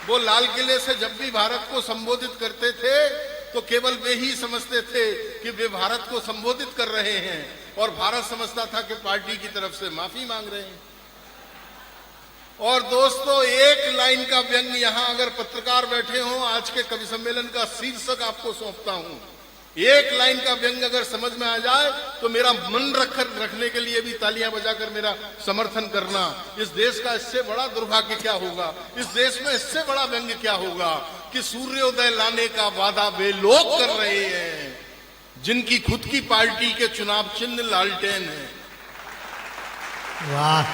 वो लाल किले से जब भी भारत को संबोधित करते थे तो केवल वे ही समझते थे कि वे भारत को संबोधित कर रहे हैं और भारत समझता था कि पार्टी की तरफ से माफी मांग रहे हैं। और दोस्तों, एक लाइन का व्यंग यहां अगर पत्रकार बैठे हों, आज के कवि सम्मेलन का शीर्षक आपको सौंपता हूं, एक लाइन का व्यंग अगर समझ में आ जाए तो मेरा मन रखने के लिए भी तालियां बजाकर मेरा समर्थन करना। इस देश का इससे बड़ा दुर्भाग्य क्या होगा, इस देश में इससे बड़ा व्यंग क्या होगा कि सूर्योदय लाने का वादा वे लोग कर रहे हैं जिनकी खुद की पार्टी के चुनाव चिन्ह लालटेन है। वाह।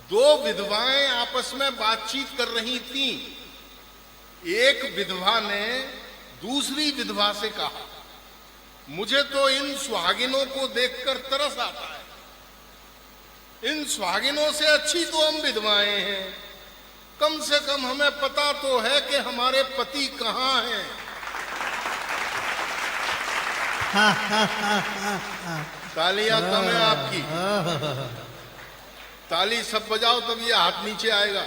दो विधवाएं आपस में बातचीत कर रही थीं। एक विधवा ने दूसरी विधवा से कहा, मुझे तो इन सुहागिनों को देखकर तरस आता है। इन सुहागिनों से अच्छी तो हम विधवाएं हैं, कम से कम हमें पता तो है कि हमारे पति कहां हैं। तालियां कम है आपकी, ताली सब बजाओ तब ये हाथ नीचे आएगा।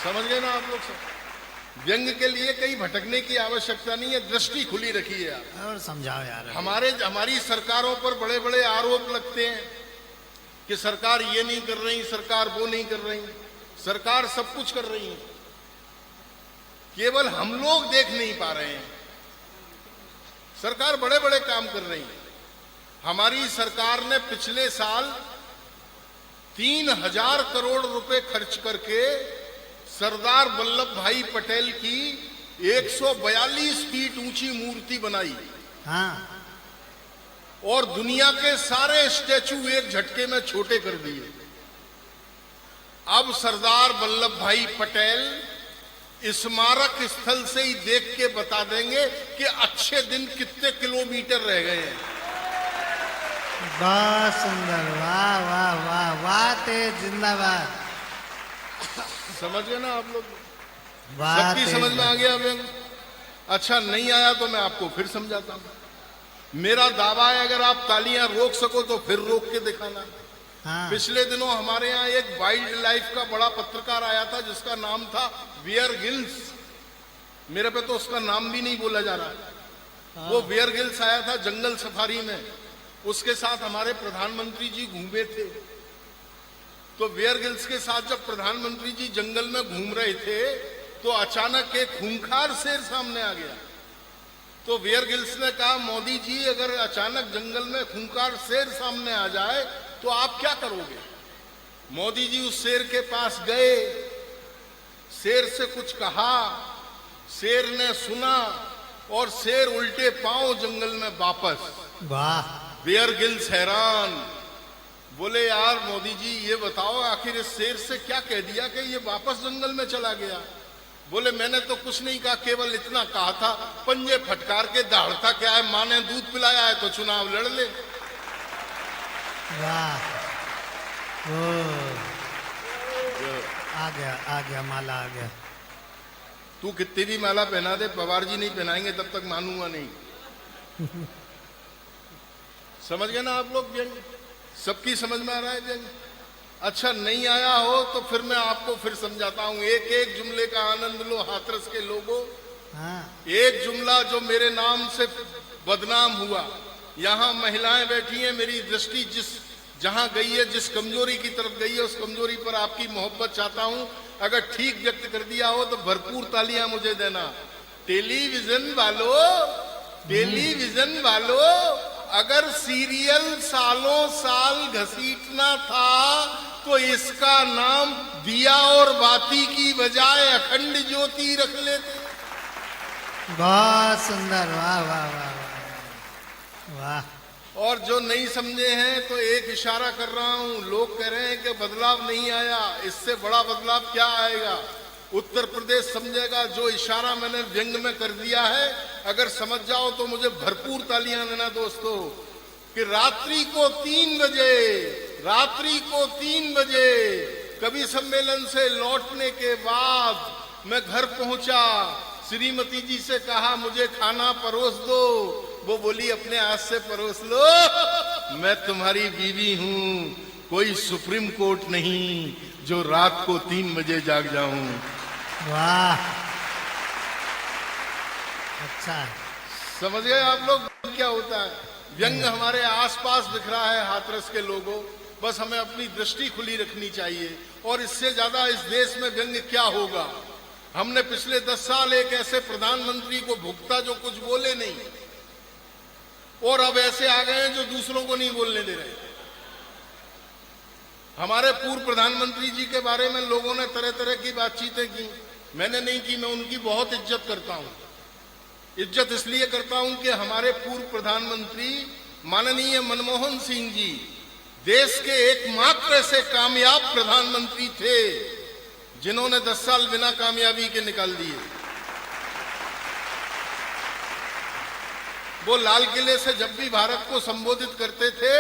समझ गए ना आप लोग सब? व्यंग के लिए कहीं भटकने की आवश्यकता नहीं है, दृष्टि खुली रखिए आप और समझाओ यार। हमारी सरकारों पर बड़े बड़े आरोप लगते हैं कि सरकार ये नहीं कर रही, सरकार वो नहीं कर रही। सरकार सब कुछ कर रही है, केवल हम लोग देख नहीं पा रहे हैं। सरकार बड़े बड़े काम कर रही है। हमारी सरकार ने पिछले साल 3000 करोड़ रुपए खर्च करके सरदार वल्लभ भाई पटेल की 142 फीट ऊंची मूर्ति बनाई। हाँ। और दुनिया के सारे स्टैचू एक झटके में छोटे कर दिए। अब सरदार वल्लभ भाई पटेल स्मारक स्थल से ही देख के बता देंगे कि अच्छे दिन कितने किलोमीटर रह गए हैं। बहुत सुंदर, वाह वाह वाह वाह, तेज जिंदाबाद। समझ गए ना आप लोग? सबकी समझ में आ गया व्यंग? अच्छा, नहीं आया तो मैं आपको फिर समझाता हूं। मेरा दावा है अगर आप तालियां रोक सको तो फिर रोक के दिखाना। हाँ। पिछले दिनों हमारे यहाँ एक वाइल्ड लाइफ का बड़ा पत्रकार आया था जिसका नाम था बियर गिल्स। मेरे पे तो उसका नाम भी नहीं बोला जा रहा। हाँ। वो बियर गिल्स आया था जंगल सफारी में, उसके साथ हमारे प्रधानमंत्री जी घूमे थे। तो बियर गिल्स के साथ जब प्रधानमंत्री जी जंगल में घूम रहे थे तो अचानक एक खूंखार शेर सामने आ गया। तो बियर गिल्स ने कहा, मोदी जी अगर अचानक जंगल में खूंखार शेर सामने आ जाए तो आप क्या करोगे? मोदी जी उस शेर के पास गए, शेर से कुछ कहा, शेर ने सुना और शेर उल्टे पांव जंगल में वापस। वाह। बियर गिल्स हैरान, बोले यार मोदी जी ये बताओ आखिर इस शेर से क्या कह दिया कि ये वापस जंगल में चला गया? बोले मैंने तो कुछ नहीं कहा, केवल इतना कहा था पंजे फटकार के दहाड़ता क्या है, माँ ने दूध पिलाया है तो चुनाव लड़ ले। वाह। आ गया माला आ गया। तू कितनी भी माला पहना दे, पवार जी नहीं पहनाएंगे तब तक मानूंगा नहीं। समझ गए ना आप लोग व्यंग? सबकी समझ में आ रहा है व्यंग? अच्छा, नहीं आया हो तो फिर मैं आपको फिर समझाता हूं। एक एक जुमले का आनंद लो हाथरस के लोगों। हाँ। एक जुमला जो मेरे नाम से बदनाम हुआ, यहां महिलाएं बैठी हैं, मेरी दृष्टि जहां गई है, जिस कमजोरी की तरफ गई है, उस कमजोरी पर आपकी मोहब्बत चाहता हूं। अगर ठीक व्यक्त कर दिया हो तो भरपूर तालियां मुझे देना। टेलीविजन वालों, अगर सीरियल सालों साल घसीटना था तो इसका नाम दिया और बाती की बजाय अखंड ज्योति रख लेते। बहुत सुंदर, वाह वाह वाह वाह। और जो नहीं समझे हैं तो एक इशारा कर रहा हूं, लोग कह रहे हैं कि बदलाव नहीं आया, इससे बड़ा बदलाव क्या आएगा? उत्तर प्रदेश समझेगा। जो इशारा मैंने व्यंग में कर दिया है अगर समझ जाओ तो मुझे भरपूर तालियां देना दोस्तों। कि रात्रि को 3 बजे कवि सम्मेलन से लौटने के बाद मैं घर पहुंचा, श्रीमती जी से कहा मुझे खाना परोस दो। वो बोली अपने हाथ से परोस लो, मैं तुम्हारी बीवी हूं। कोई सुप्रीम कोर्ट नहीं जो रात को 3 बजे जाग जाऊं। वाह, अच्छा है। समझ गए आप लोग क्या होता है? व्यंग हमारे आसपास बिखरा है हाथरस के लोगों, बस हमें अपनी दृष्टि खुली रखनी चाहिए। और इससे ज्यादा इस देश में व्यंग क्या होगा? हमने पिछले 10 साल एक ऐसे प्रधानमंत्री को भुगता जो कुछ बोले नहीं, और अब ऐसे आ गए हैं जो दूसरों को नहीं बोलने दे रहे। हमारे पूर्व प्रधानमंत्री जी के बारे में लोगों ने तरह तरह की बातचीतें की, मैंने नहीं की। मैं उनकी बहुत इज्जत करता हूं। इज्जत इसलिए करता हूं कि हमारे पूर्व प्रधानमंत्री माननीय मनमोहन सिंह जी देश के एकमात्र ऐसे कामयाब प्रधानमंत्री थे जिन्होंने 10 साल बिना कामयाबी के निकाल दिए। वो लाल किले से जब भी भारत को संबोधित करते थे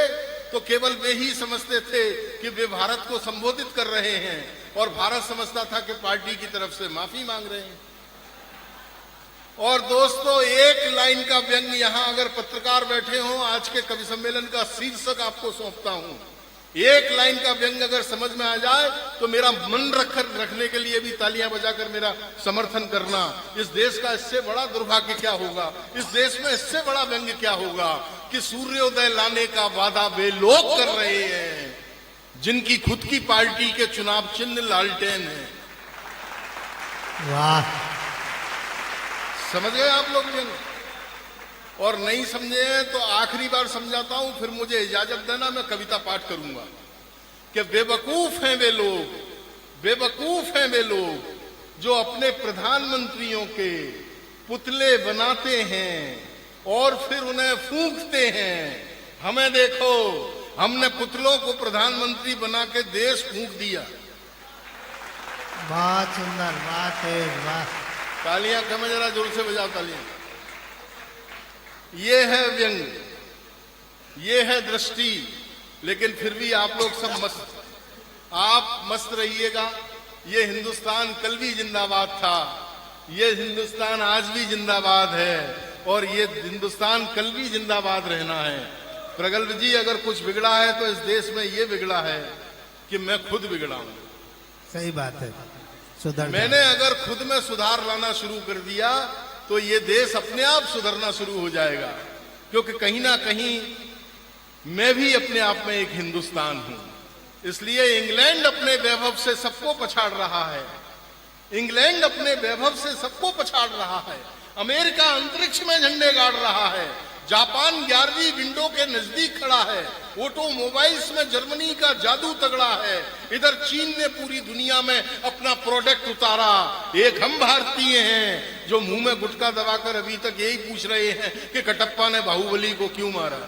तो केवल वे ही समझते थे कि वे भारत को संबोधित कर रहे हैं, और भारत समझता था कि पार्टी की तरफ से माफी मांग रहे हैं। और दोस्तों, एक लाइन का व्यंग यहां अगर पत्रकार बैठे हों, आज के कवि सम्मेलन का शीर्षक आपको सौंपता हूं, एक लाइन का व्यंग अगर समझ में आ जाए तो मेरा मन रखने के लिए भी तालियां बजाकर मेरा समर्थन करना। इस देश का इससे बड़ा दुर्भाग्य क्या होगा? इस देश में इससे बड़ा व्यंग क्या होगा कि सूर्योदय लाने का वादा वे लोग कर रहे हैं जिनकी खुद की पार्टी के चुनाव चिन्ह लालटेन है। वाह, समझ गए आप लोग व्यंग? और नहीं समझे हैं तो आखिरी बार समझाता हूं, फिर मुझे इजाजत देना, मैं कविता पाठ करूंगा कि बेवकूफ हैं वे लोग, बेवकूफ हैं वे लोग जो अपने प्रधानमंत्रियों के पुतले बनाते हैं और फिर उन्हें फूंकते हैं। हमें देखो, हमने पुतलों को प्रधानमंत्री बना के देश फूंक दिया। बहुत सुंदर बात है। वाह, तालियां कम, जरा जोर से बजाओ तालियां। ये है व्यंग, ये है दृष्टि, लेकिन फिर भी आप लोग सब मस्त, आप मस्त रहिएगा। ये हिंदुस्तान कल भी जिंदाबाद था, ये हिंदुस्तान आज भी जिंदाबाद है, और ये हिंदुस्तान कल भी जिंदाबाद रहना है। प्रगल्भ जी, अगर कुछ बिगड़ा है तो इस देश में ये बिगड़ा है कि मैं खुद बिगड़ा हूं। सही बात है, सुधर मैंने अगर खुद में सुधार लाना शुरू कर दिया तो ये देश अपने आप सुधरना शुरू हो जाएगा, क्योंकि कहीं ना कहीं मैं भी अपने आप में एक हिंदुस्तान हूं। इसलिए इंग्लैंड अपने वैभव से सबको पछाड़ रहा है, इंग्लैंड अपने वैभव से सबको पछाड़ रहा है, अमेरिका अंतरिक्ष में झंडे गाड़ रहा है, जापान 11वीं विंडो के नजदीक खड़ा है, ऑटोमोबाइल्स में जर्मनी का जादू तगड़ा है, इधर चीन ने पूरी दुनिया में अपना प्रोडक्ट उतारा। एक हम भारतीय हैं जो मुंह में गुटखा दबाकर अभी तक यही पूछ रहे हैं कि कटप्पा ने बाहुबली को क्यों मारा।